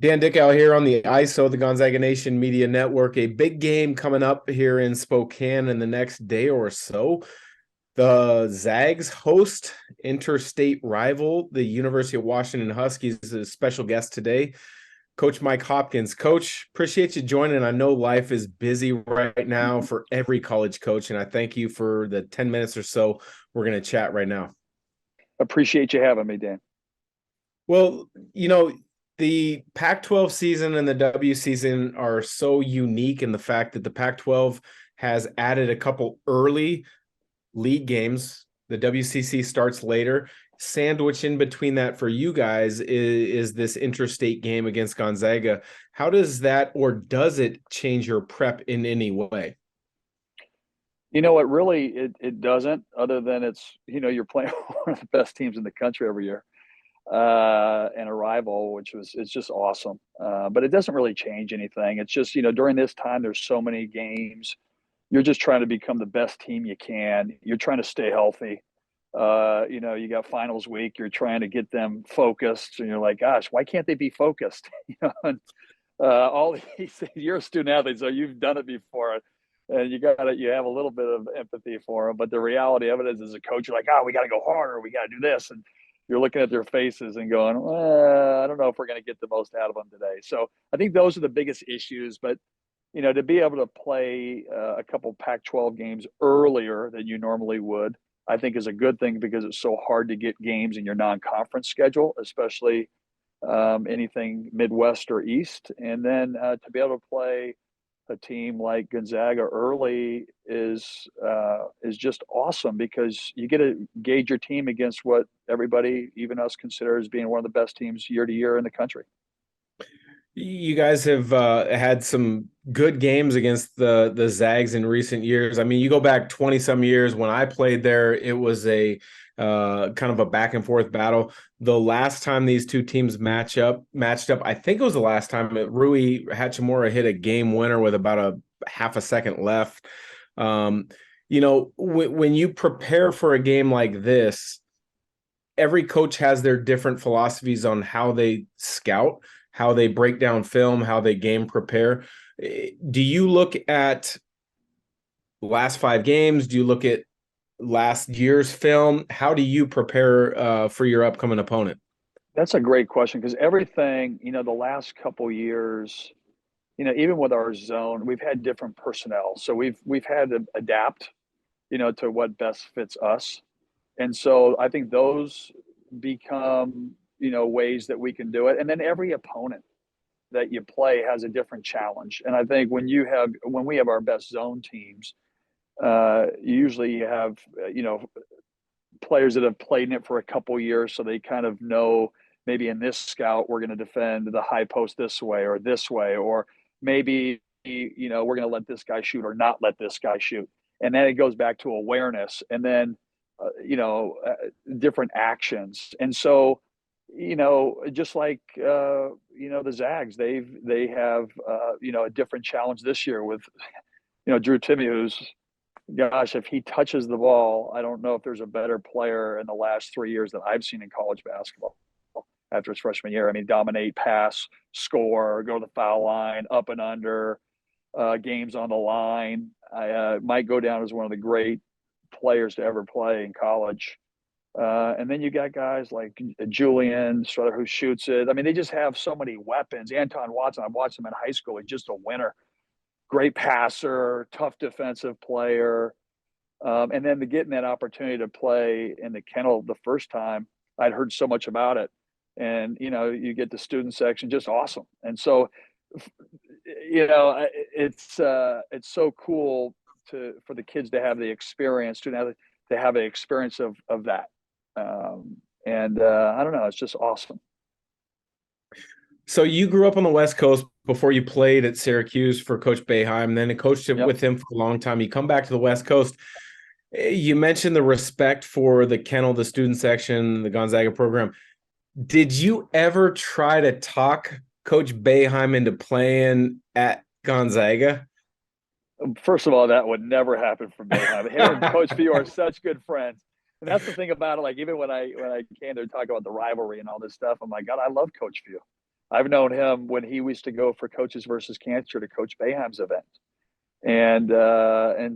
Dan Dickau here on the ISO, the Gonzaga Nation Media Network. A big game coming up here in Spokane in the next day or so. The Zags host interstate rival, the University of Washington Huskies, is a special guest today, Coach Mike Hopkins. Coach, appreciate you joining. I know life is busy right now for every college coach, and I thank you for the 10 minutes or so we're going to chat right now. Appreciate you having me, Dan. Well, the Pac-12 season and the W season are so unique in the fact that the Pac-12 has added a couple early league games. The WCC starts later. Sandwiched in between that for you guys is this interstate game against Gonzaga. How does that, or does it, change your prep in any way? You know what? Really, it doesn't. Other than you're playing one of the best teams in the country every year, and a rival, it's just awesome. But it doesn't really change anything. It's just during this time, there's so many games. You're just trying to become the best team you can. You're trying to stay healthy. You got finals week. You're trying to get them focused, and you're like, gosh, why can't they be focused? And, all these you're a student athlete, so you've done it before, and you have a little bit of empathy for them. But the reality of it is, as a coach, you're like, we got to go harder. We got to do this, and you're looking at their faces and going, well, I don't know if we're going to get the most out of them today. So I think those are the biggest issues. But to be able to play a couple Pac-12 games earlier than you normally would, I think is a good thing, because it's so hard to get games in your non-conference schedule, especially anything Midwest or East. And then to be able to play a team like Gonzaga early is just awesome, because you get to gauge your team against what everybody, even us, considers being one of the best teams year to year in the country. You guys have had some good games against the Zags in recent years. I mean, you go back 20 some years when I played there, it was a kind of a back and forth battle. The last time these two teams matched up, I think it was the last time Rui Hachimura hit a game winner with about a half a second left. When you prepare for a game like this, every coach has their different philosophies on how they scout, how they break down film, how they game prepare. Do you look at last 5 games? Do you look at last year's film? How do you prepare for your upcoming opponent? That's a great question, because everything, the last couple years, even with our zone, we've had different personnel. So we've had to adapt, to what best fits us. And so I think those become, ways that we can do it. And then every opponent that you play has a different challenge. And I think when we have our best zone teams, usually you have, players that have played in it for a couple years, so they kind of know, maybe in this scout we're going to defend the high post this way, or maybe we're going to let this guy shoot or not let this guy shoot. And then it goes back to awareness, and then different actions. And so just like the Zags, they have a different challenge this year with Drew Timme, who's, gosh, if he touches the ball, I don't know if there's a better player in the last 3 years that I've seen in college basketball after his freshman year. I mean, dominate, pass, score, go to the foul line, up and under, games on the line. I might go down as one of the great players to ever play in college. And then you got guys like Julian Strother, who shoots it. I mean, they just have so many weapons. Anton Watson, I've watched him in high school. He's just a winner. Great passer, tough defensive player. And then to getting that opportunity to play in the kennel the first time, I'd heard so much about it. And, you get the student section, just awesome. And so, it's so cool for the kids to have the experience, to have the experience of that. I don't know, it's just awesome. So you grew up on the West Coast before you played at Syracuse for Coach Boeheim, then coached Yep. with him for a long time. You come back to the West Coast. You mentioned the respect for the kennel, the student section, the Gonzaga program. Did you ever try to talk Coach Boeheim into playing at Gonzaga? First of all, that would never happen for Boeheim. Him and Coach Few are such good friends. And that's the thing about it. Like, even when I came there to talk about the rivalry and all this stuff, I'm like, God, I love Coach Few. I've known him when he used to go for Coaches versus Cancer to Coach Boeheim's event. And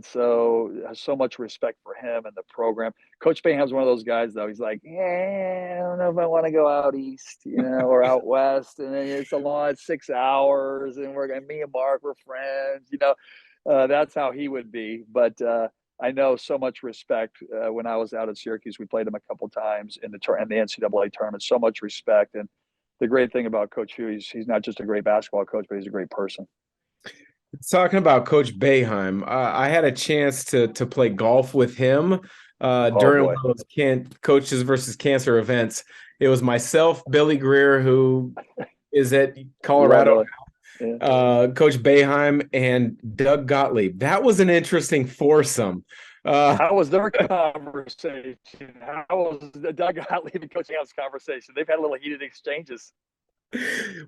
so much respect for him and the program. Coach Boeheim's one of those guys, though. He's like, yeah, I don't know if I want to go out east, or out west, and it's a long 6 hours, and me and Mark were friends, that's how he would be. But I know so much respect. When I was out at Syracuse, we played him a couple times in the NCAA tournament. So much respect, and the great thing about Coach Hugh, he's not just a great basketball coach, but he's a great person. Talking about Coach Boeheim, I had a chance to play golf with him Oh during one boy, of those coaches versus cancer events. It was myself, Billy Greer, who is at yeah, Colorado, Billy. Yeah. Coach Boeheim, and Doug Gottlieb. That was an interesting foursome. How was their conversation? How was Doug Gottlieb and Coach Ham's conversation? They've had a little heated exchanges.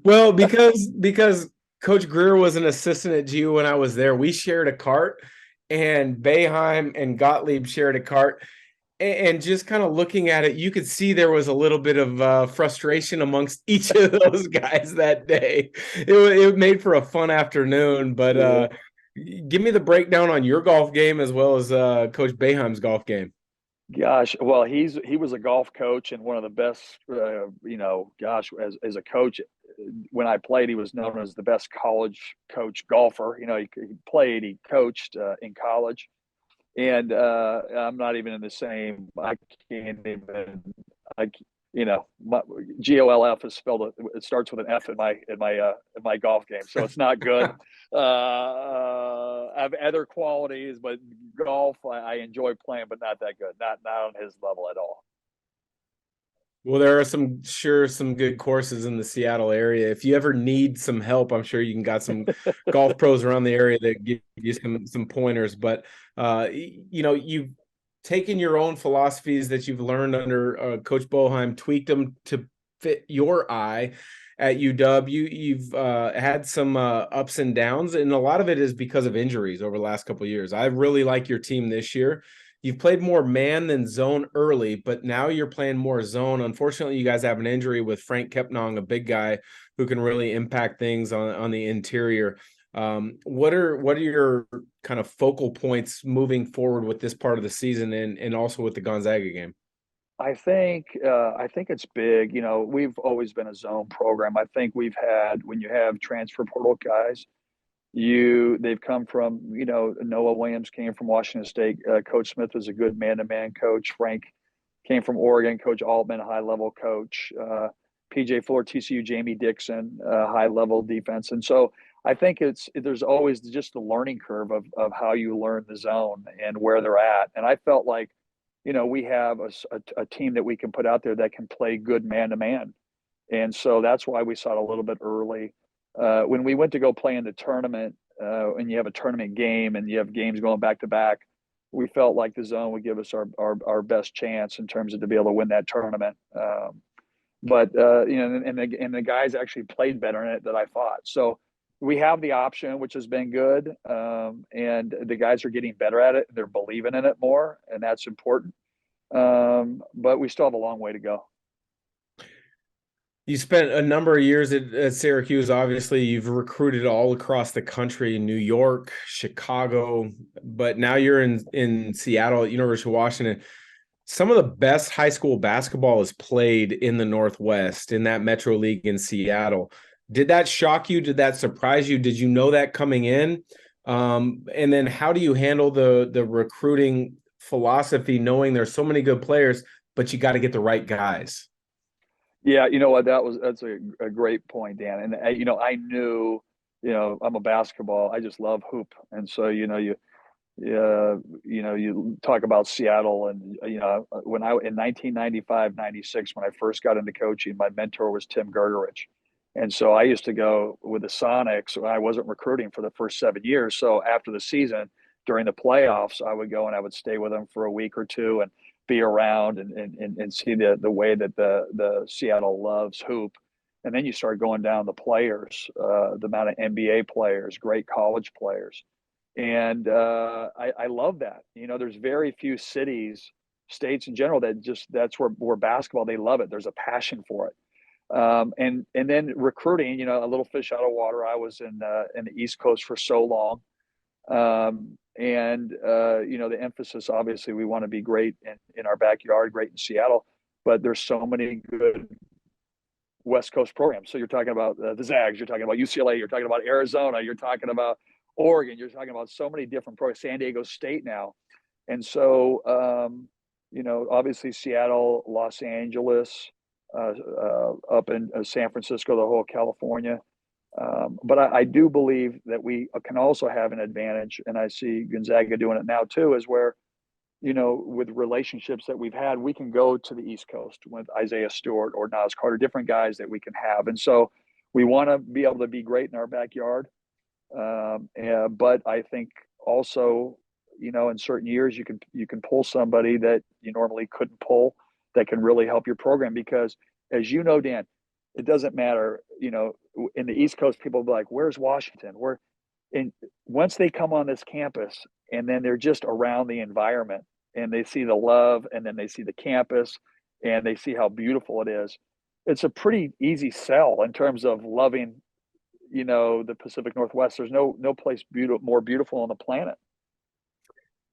Well, because Coach Greer was an assistant at GU when I was there, we shared a cart, and Boeheim and Gottlieb shared a cart. And just kind of looking at it, you could see there was a little bit of frustration amongst each of those guys that day. It made for a fun afternoon. But Yeah. give me the breakdown on your golf game as well as Coach Boeheim's golf game. Gosh, well, he was a golf coach and one of the best. Gosh, as a coach, when I played, he was known as the best college coach golfer. He played, he coached in college, and I'm not even in the same. I can't even. I my GOLF is spelled. It starts with an F in my golf game, so it's not good. I have other qualities, but golf I enjoy playing, but not that good. Not on his level at all. Well, there are some good courses in the Seattle area. If you ever need some help, I'm sure you can got some golf pros around the area that give you some pointers. But you've taken your own philosophies that you've learned under Coach Boheim, tweaked them to fit your eye at UW. You've had some ups and downs, and a lot of it is because of injuries over the last couple of years. I really like your team this year. You've played more man than zone early, but now you're playing more zone. Unfortunately, you guys have an injury with Frank Kepnong, a big guy who can really impact things on the interior. What are your kind of focal points moving forward with this part of the season and also with the Gonzaga game? I think it's big. We've always been a zone program. I think we've had, when you have transfer portal guys, they've come from, Noah Williams came from Washington State. Coach Smith was a good man-to-man coach. Frank came from Oregon. Coach Altman, high-level coach. PJ Fuller, TCU, Jamie Dixon, high-level defense. And so I think there's always just the learning curve of how you learn the zone and where they're at. And I felt like, we have a team that we can put out there that can play good man-to-man. And so that's why we saw it a little bit early. When we went to go play in the tournament, and you have a tournament game and you have games going back to back, we felt like the zone would give us our best chance in terms of to be able to win that tournament. And the guys actually played better in it than I thought. So we have the option, which has been good. And the guys are getting better at it. They're believing in it more, and that's important. But we still have a long way to go. You spent a number of years at Syracuse. Obviously, you've recruited all across the country, New York, Chicago, but now you're in Seattle at University of Washington. Some of the best high school basketball is played in the Northwest, in that Metro League in Seattle. Did that shock you? Did that surprise you? Did you know that coming in? And then how do you handle the recruiting philosophy, knowing there's so many good players, but you got to get the right guys? Yeah, you know what? That's a great point, Dan. And I knew, I'm a basketball. I just love hoop, and so you talk about Seattle, and when I in 1995, 96, when I first got into coaching, my mentor was Tim Gergerich, and so I used to go with the Sonics. I wasn't recruiting for the first 7 years, so after the season, during the playoffs, I would go and I would stay with them for a week or two and be around and see the way that the Seattle loves hoop. And then you start going down the players, the amount of NBA players, great college players. And I love that. There's very few cities, states in general, that's where basketball, they love it. There's a passion for it. And then recruiting, a little fish out of water. I was in the East Coast for so long, and the emphasis, obviously, we want to be great in our backyard, great in Seattle, but there's so many good West Coast programs. So you're talking about the Zags, you're talking about UCLA, you're talking about Arizona, you're talking about Oregon, you're talking about so many different programs, San Diego State now. And so, obviously Seattle, Los Angeles, up in San Francisco, the whole California. But I do believe that we can also have an advantage, and I see Gonzaga doing it now too, is where, with relationships that we've had, we can go to the East Coast with Isaiah Stewart or Nas Carter, different guys that we can have. And so we want to be able to be great in our backyard. But I think also, in certain years you can pull somebody that you normally couldn't pull that can really help your program, because as you know, Dan, it doesn't matter, in the East Coast, people will be like, where's Washington? And once they come on this campus and then they're just around the environment and they see the love and then they see the campus and they see how beautiful it is, it's a pretty easy sell in terms of loving, the Pacific Northwest. There's no place more beautiful on the planet.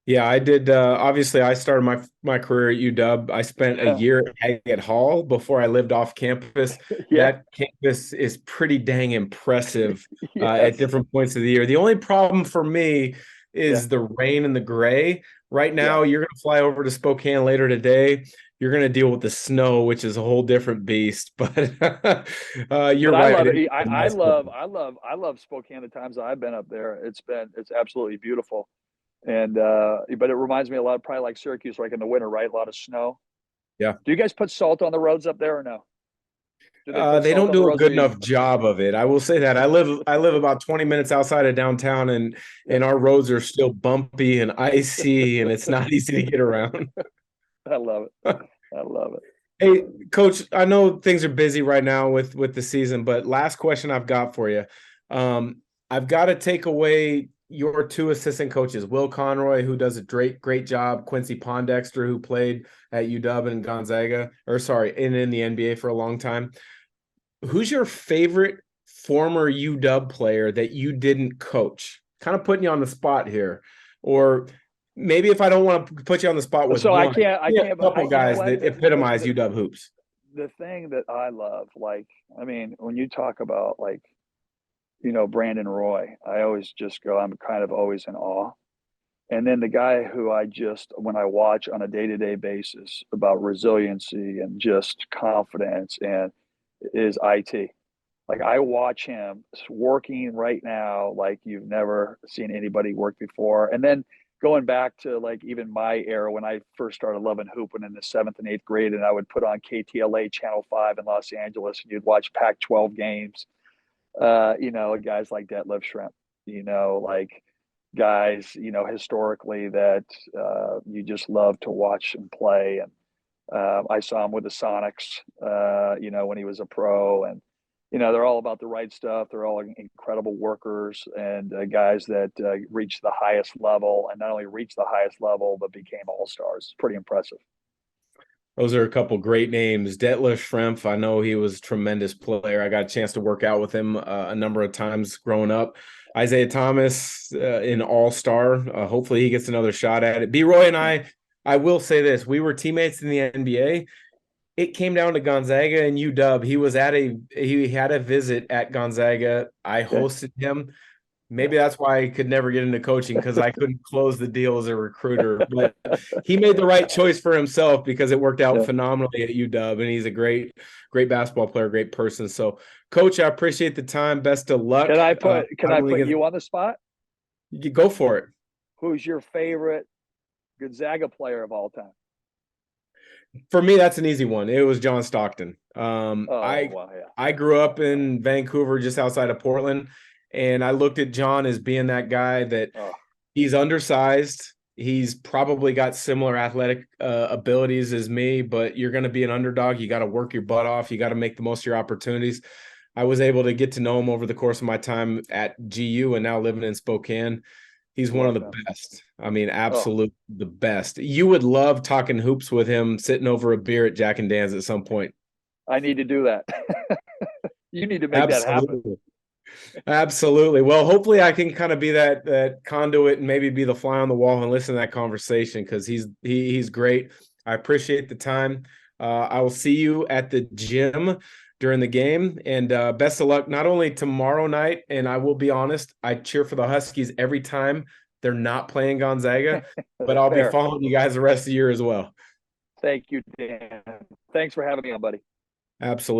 Yeah, I did. Obviously, I started my career at UW. I spent a year at Haggett Hall before I lived off campus. Yeah. That campus is pretty dang impressive at Yes. different points of the year. The only problem for me Yeah. is the rain and the gray. Right Yeah. now, you're going to fly over to Spokane later today. You're going to deal with the snow, which is a whole different beast. But you're But I right. love it. It's a nice place. I love Spokane. The times that I've been up there, it's absolutely beautiful. And but it reminds me a lot of probably like Syracuse, like in the winter, right? A lot of snow. Yeah. Do you guys put salt on the roads up there or no? Do they put They salt don't on the do a roads? Or good you, enough job of it. I will say that. I live about 20 minutes outside of downtown, yeah, and our roads are still bumpy and icy, and it's not easy to get around. I love it. I love it. Hey, Coach, I know things are busy right now with the season, but last question I've got for you. I've got to take away your two assistant coaches, Will Conroy, who does a great job, Quincy Pondexter, who played at UW and Gonzaga, or sorry, in the NBA for a long time. Who's your favorite former UW player that you didn't coach? Kind of putting you on the spot here. Or maybe if I don't want to put you on the spot with So I one, can't. I yeah, can't. a couple You know guys what? that epitomize UW hoops. The thing that I love, like, I mean, when you talk about like, Brandon Roy, I always just go. I'm kind of always in awe. And then the guy who when I watch on a day-to-day basis about resiliency and just confidence and is IT. Like I watch him working right now like you've never seen anybody work before. And then going back to like even my era when I first started loving hooping in the 7th and 8th grade, and I would put on KTLA Channel 5 in Los Angeles, and you'd watch Pac-12 games. Guys like Detlef Schrempf, like guys, historically that you just love to watch and play. And I saw him with the Sonics, when he was a pro, and they're all about the right stuff. They're all incredible workers and guys that reached the highest level, and not only reached the highest level but became all stars. It's pretty impressive. Those are a couple great names. Detlef Schrempf, I know he was a tremendous player. I got a chance to work out with him a number of times growing up. Isaiah Thomas, an all-star. Hopefully he gets another shot at it. B. Roy and I will say this. We were teammates in the NBA. It came down to Gonzaga and UW. He had a visit at Gonzaga. I Okay. hosted him. Yeah. Maybe that's why I could never get into coaching, because I couldn't close the deal as a recruiter. But he made the right choice for himself because it worked out Yeah. phenomenally at UW, and he's a great basketball player, great person. So, Coach, I appreciate the time. Best of luck. Can I put you on the spot? You go for it. Who's your favorite Gonzaga player of all time? For me, that's an easy one. It was John Stockton. Oh, wow, yeah. I grew up in Vancouver, just outside of Portland, and I looked at John as being that guy that Oh, he's undersized. He's probably got similar athletic abilities as me, but you're going to be an underdog. You got to work your butt off. You got to make the most of your opportunities. I was able to get to know him over the course of my time at GU and now living in Spokane. He's one of love the him. best. I mean, Oh, absolutely the best. You would love talking hoops with him, sitting over a beer at Jack and Dan's at some point. I need to do that. You need to make that happen. Absolutely. Absolutely. Well, hopefully I can kind of be that conduit and maybe be the fly on the wall and listen to that conversation because he's great. I appreciate the time. I will see you at the gym during the game, and best of luck not only tomorrow night. And I will be honest, I cheer for the Huskies every time they're not playing Gonzaga, but I'll be Fair. following you guys the rest of the year as well. Thank you, Dan. Thanks for having me on, buddy. Absolutely.